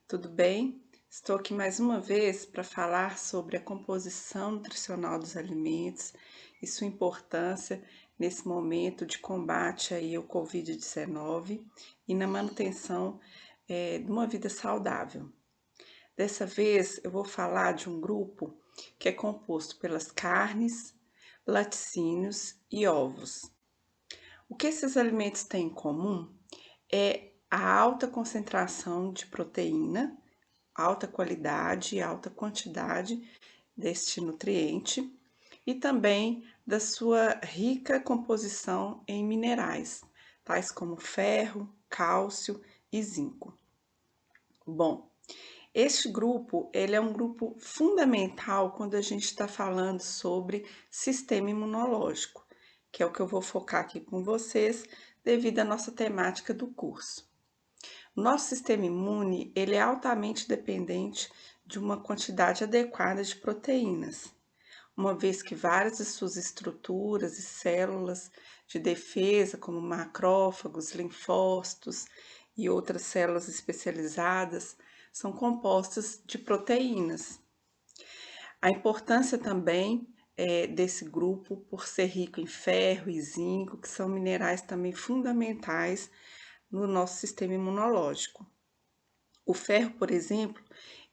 tudo bem? Estou aqui mais uma vez para falar sobre a composição nutricional dos alimentos e sua importância nesse momento de combate aí ao Covid-19 e na manutenção de uma vida saudável. Dessa vez eu vou falar de um grupo que é composto pelas carnes, laticínios e ovos. O que esses alimentos têm em comum é a alta concentração de proteína, alta qualidade e alta quantidade deste nutriente e também da sua rica composição em minerais, tais como ferro, cálcio e zinco. Bom, este grupo, ele é um grupo fundamental quando a gente está falando sobre sistema imunológico, que é o que eu vou focar aqui com vocês devido à nossa temática do curso. O nosso sistema imune, ele é altamente dependente de uma quantidade adequada de proteínas, uma vez que várias de suas estruturas e células de defesa, como macrófagos, linfócitos e outras células especializadas, são compostas de proteínas. A importância também desse grupo por ser rico em ferro e zinco, que são minerais também fundamentais no nosso sistema imunológico. O ferro, por exemplo,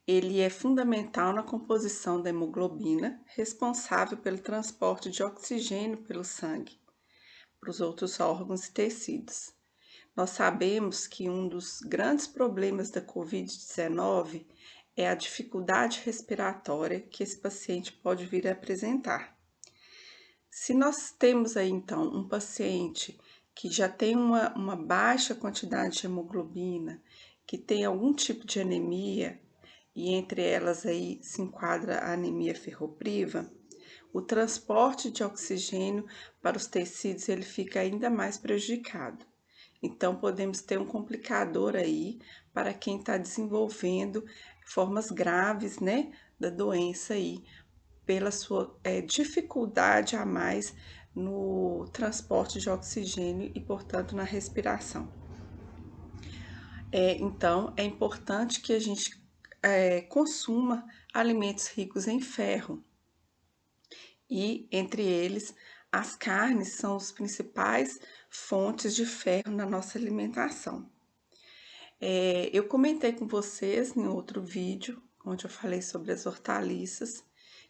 ele é fundamental na composição da hemoglobina, responsável pelo transporte de oxigênio pelo sangue para os outros órgãos e tecidos. Nós sabemos que um dos grandes problemas da Covid-19 é a dificuldade respiratória que esse paciente pode vir a apresentar. Se nós temos aí então um paciente que já tem uma baixa quantidade de hemoglobina, que tem algum tipo de anemia, e entre elas aí se enquadra a anemia ferropriva, o transporte de oxigênio para os tecidos ele fica ainda mais prejudicado. Então, podemos ter um complicador aí para quem está desenvolvendo formas graves, né, da doença aí, pela sua dificuldade a mais no transporte de oxigênio e, portanto, na respiração. Então, é importante que a gente consuma alimentos ricos em ferro. E, entre eles, as carnes são os principais fontes de ferro na nossa alimentação. Eu comentei com vocês em outro vídeo, onde eu falei sobre as hortaliças,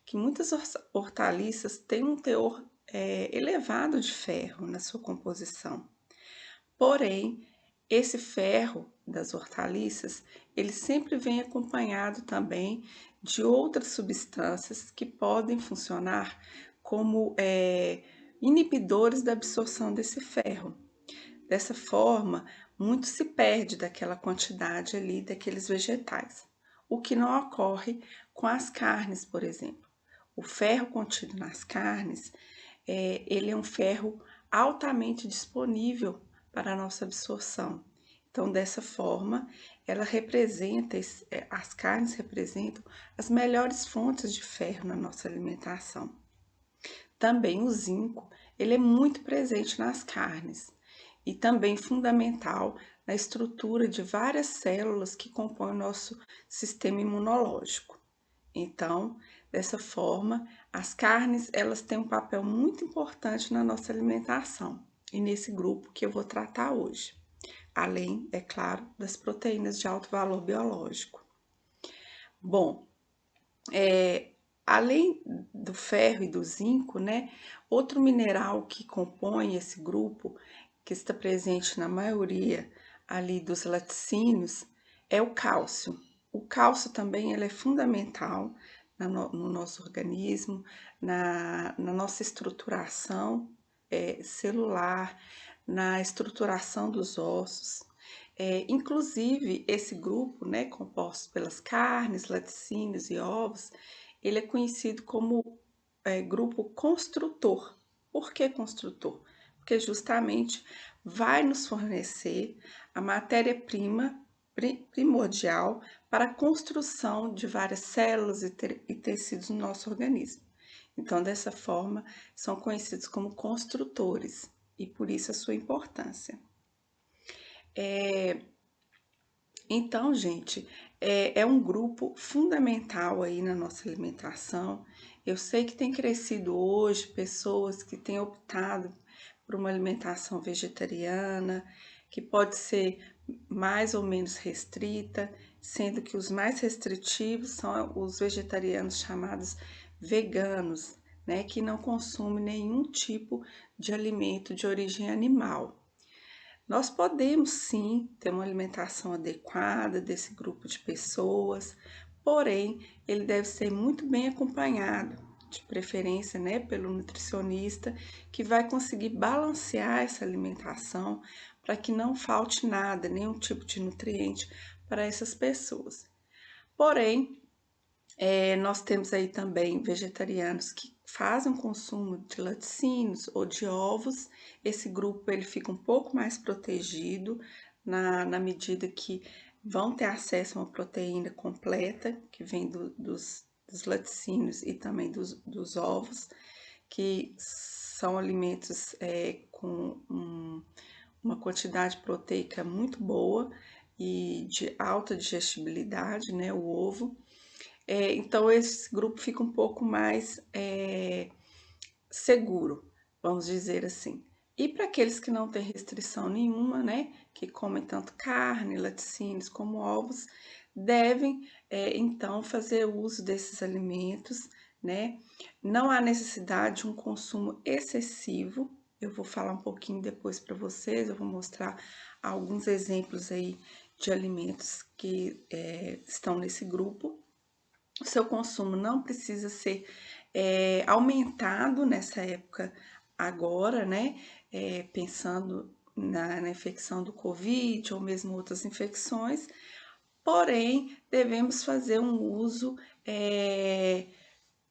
que muitas hortaliças têm um teor elevado de ferro na sua composição. Porém, esse ferro das hortaliças, ele sempre vem acompanhado também de outras substâncias que podem funcionar como inibidores da absorção desse ferro. Dessa forma, muito se perde daquela quantidade ali daqueles vegetais, o que não ocorre com as carnes, por exemplo. O ferro contido nas carnes, ele é um ferro altamente disponível para a nossa absorção. Então, dessa forma, ela representa, as carnes representam as melhores fontes de ferro na nossa alimentação. Também o zinco, ele é muito presente nas carnes e também fundamental na estrutura de várias células que compõem o nosso sistema imunológico. Então, dessa forma, as carnes, elas têm um papel muito importante na nossa alimentação e nesse grupo que eu vou tratar hoje. Além, é claro, das proteínas de alto valor biológico. Bom, além do ferro e do zinco, né, outro mineral que compõe esse grupo, que está presente na maioria ali dos laticínios, é o cálcio. O cálcio também ele é fundamental no nosso organismo, na nossa estruturação celular, na estruturação dos ossos. Inclusive, esse grupo, né, composto pelas carnes, laticínios e ovos, ele é conhecido como grupo construtor. Por que construtor? Porque justamente vai nos fornecer a matéria-prima primordial para a construção de várias células e tecidos no nosso organismo. Então, dessa forma, são conhecidos como construtores e por isso a sua importância. Então, gente, é um grupo fundamental aí na nossa alimentação. Eu sei que tem crescido hoje pessoas que têm optado por uma alimentação vegetariana, que pode ser mais ou menos restrita, sendo que os mais restritivos são os vegetarianos chamados veganos, né, que não consomem nenhum tipo de alimento de origem animal. Nós podemos sim ter uma alimentação adequada desse grupo de pessoas, porém, ele deve ser muito bem acompanhado, de preferência, né, pelo nutricionista, que vai conseguir balancear essa alimentação para que não falte nada, nenhum tipo de nutriente para essas pessoas. Porém, nós temos aí também vegetarianos que fazem o consumo de laticínios ou de ovos. Esse grupo ele fica um pouco mais protegido na medida que vão ter acesso a uma proteína completa que vem dos laticínios e também dos ovos, que são alimentos com uma quantidade proteica muito boa e de alta digestibilidade, né? O ovo. Então, esse grupo fica um pouco mais seguro, vamos dizer assim. E para aqueles que não têm restrição nenhuma, né, que comem tanto carne, laticínios como ovos, devem então fazer uso desses alimentos, né? Não há necessidade de um consumo excessivo. Eu vou falar um pouquinho depois para vocês, eu vou mostrar alguns exemplos aí de alimentos que estão nesse grupo. O seu consumo não precisa ser aumentado nessa época agora, né? Pensando na infecção do Covid ou mesmo outras infecções, porém, devemos fazer um uso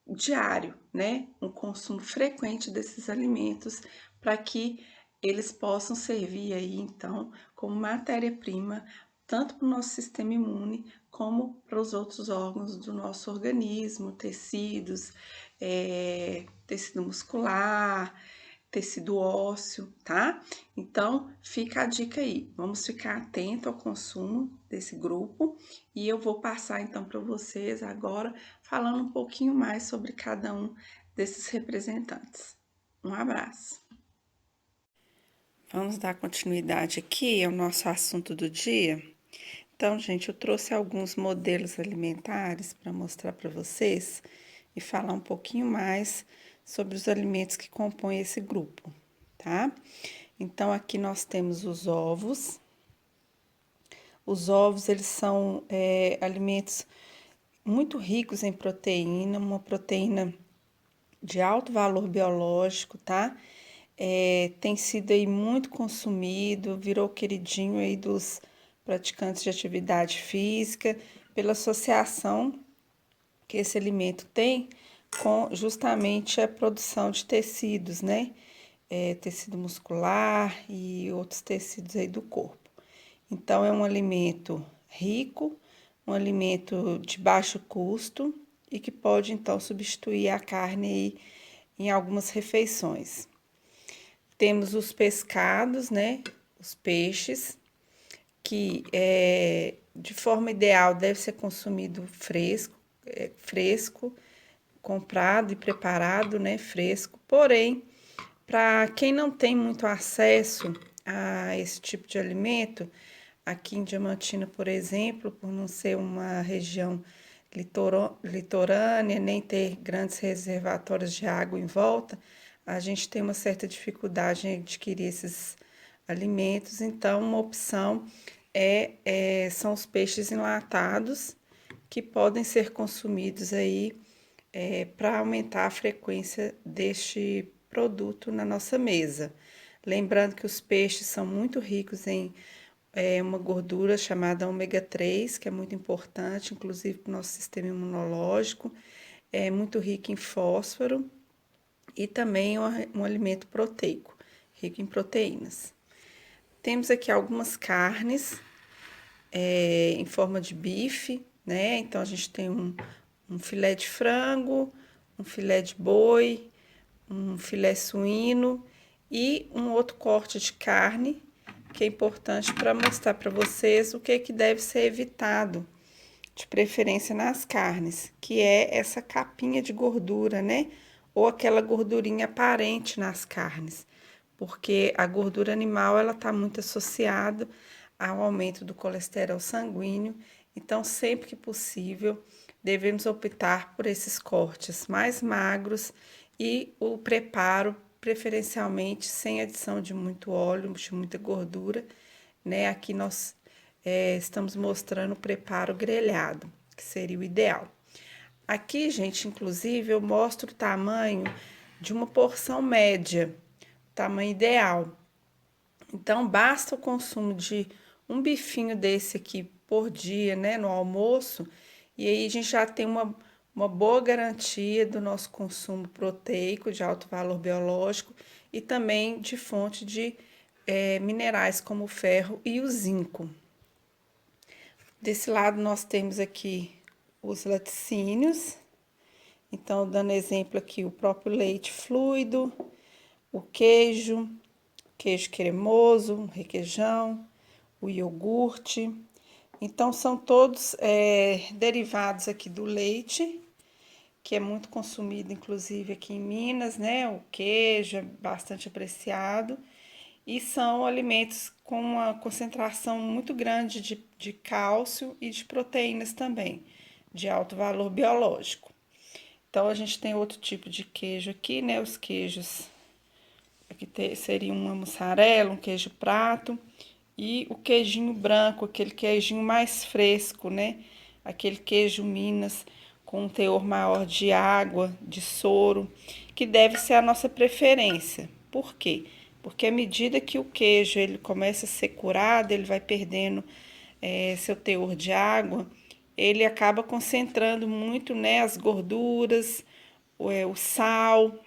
diário, né? Um consumo frequente desses alimentos para que eles possam servir aí, então, como matéria-prima, tanto para o nosso sistema imune, como para os outros órgãos do nosso organismo, tecidos, tecido muscular, tecido ósseo, tá? Então, fica a dica aí. Vamos ficar atento ao consumo desse grupo e eu vou passar então para vocês agora falando um pouquinho mais sobre cada um desses representantes. Um abraço. Vamos dar continuidade aqui ao nosso assunto do dia. Então, gente, eu trouxe alguns modelos alimentares para mostrar para vocês e falar um pouquinho mais sobre os alimentos que compõem esse grupo, tá? Então, aqui nós temos os ovos. Os ovos, eles são alimentos muito ricos em proteína, uma proteína de alto valor biológico, tá? Tem sido aí muito consumido, virou queridinho aí dos praticantes de atividade física, pela associação que esse alimento tem com justamente a produção de tecidos, né? Tecido muscular e outros tecidos aí do corpo. Então, é um alimento rico, um alimento de baixo custo e que pode, então, substituir a carne aí em algumas refeições. Temos os pescados, né? Os peixes, que de forma ideal deve ser consumido fresco, comprado e preparado, né? Fresco. Porém, para quem não tem muito acesso a esse tipo de alimento, aqui em Diamantina, por exemplo, por não ser uma região litorânea, nem ter grandes reservatórios de água em volta, a gente tem uma certa dificuldade em adquirir esses alimentos. Então, uma opção são os peixes enlatados, que podem ser consumidos aí para aumentar a frequência deste produto na nossa mesa. Lembrando que os peixes são muito ricos em uma gordura chamada ômega 3, que é muito importante, inclusive para o nosso sistema imunológico, é muito rico em fósforo e também um alimento proteico, rico em proteínas. Temos aqui algumas carnes em forma de bife, né? Então, a gente tem um filé de frango, um filé de boi, um filé suíno e um outro corte de carne, que é importante para mostrar para vocês o que deve ser evitado de preferência nas carnes, que é essa capinha de gordura, né? Ou aquela gordurinha aparente nas carnes, porque a gordura animal ela está muito associada ao aumento do colesterol sanguíneo. Então, sempre que possível, devemos optar por esses cortes mais magros e o preparo preferencialmente sem adição de muito óleo, de muita gordura, né? Aqui nós estamos mostrando o preparo grelhado, que seria o ideal. Aqui, gente, inclusive, eu mostro o tamanho de uma porção média, tamanho ideal. Então, basta o consumo de um bifinho desse aqui por dia, né, no almoço, e aí a gente já tem uma boa garantia do nosso consumo proteico de alto valor biológico e também de fonte de minerais como o ferro e o zinco. Desse lado, nós temos aqui os laticínios. Então, dando exemplo aqui, o próprio leite fluido, o queijo cremoso, um requeijão, o iogurte. Então, são todos derivados aqui do leite, que é muito consumido, inclusive, aqui em Minas, né? O queijo é bastante apreciado. E são alimentos com uma concentração muito grande de cálcio e de proteínas também, de alto valor biológico. Então, a gente tem outro tipo de queijo aqui, né? Os queijos, aqui seria uma mussarela, um queijo prato e o queijinho branco, aquele queijinho mais fresco, né? Aquele queijo Minas com um teor maior de água, de soro, que deve ser a nossa preferência. Por quê? Porque à medida que o queijo ele começa a ser curado, ele vai perdendo seu teor de água, ele acaba concentrando muito, né, as gorduras, o sal.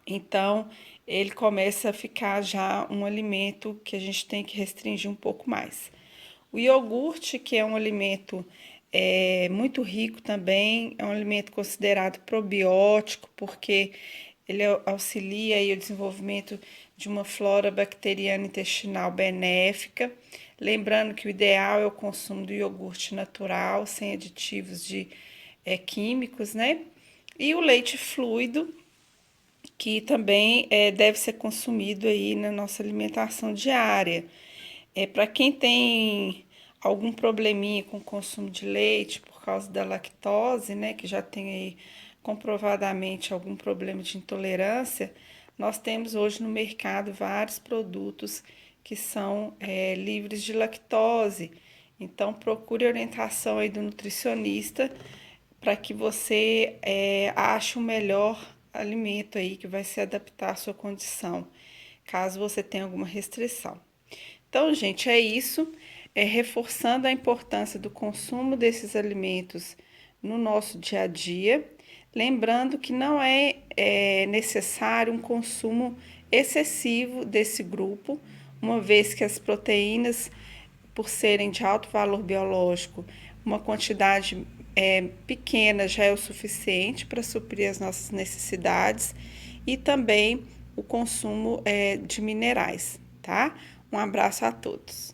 Então, ele começa a ficar já um alimento que a gente tem que restringir um pouco mais. O iogurte, que é um alimento muito rico também, é um alimento considerado probiótico, porque ele auxilia aí o desenvolvimento de uma flora bacteriana intestinal benéfica. Lembrando que o ideal é o consumo do iogurte natural, sem aditivos de químicos, né? E o leite fluido, que também deve ser consumido aí na nossa alimentação diária. Para quem tem algum probleminha com o consumo de leite por causa da lactose, né, que já tem aí comprovadamente algum problema de intolerância, nós temos hoje no mercado vários produtos que são livres de lactose. Então, procure orientação aí do nutricionista para que você ache o melhor alimento aí que vai se adaptar à sua condição, caso você tenha alguma restrição. Então, gente, é isso. Reforçando a importância do consumo desses alimentos no nosso dia a dia. Lembrando que não é necessário um consumo excessivo desse grupo, uma vez que as proteínas, por serem de alto valor biológico, uma quantidade pequena já é o suficiente para suprir as nossas necessidades e também o consumo de minerais, tá? Um abraço a todos.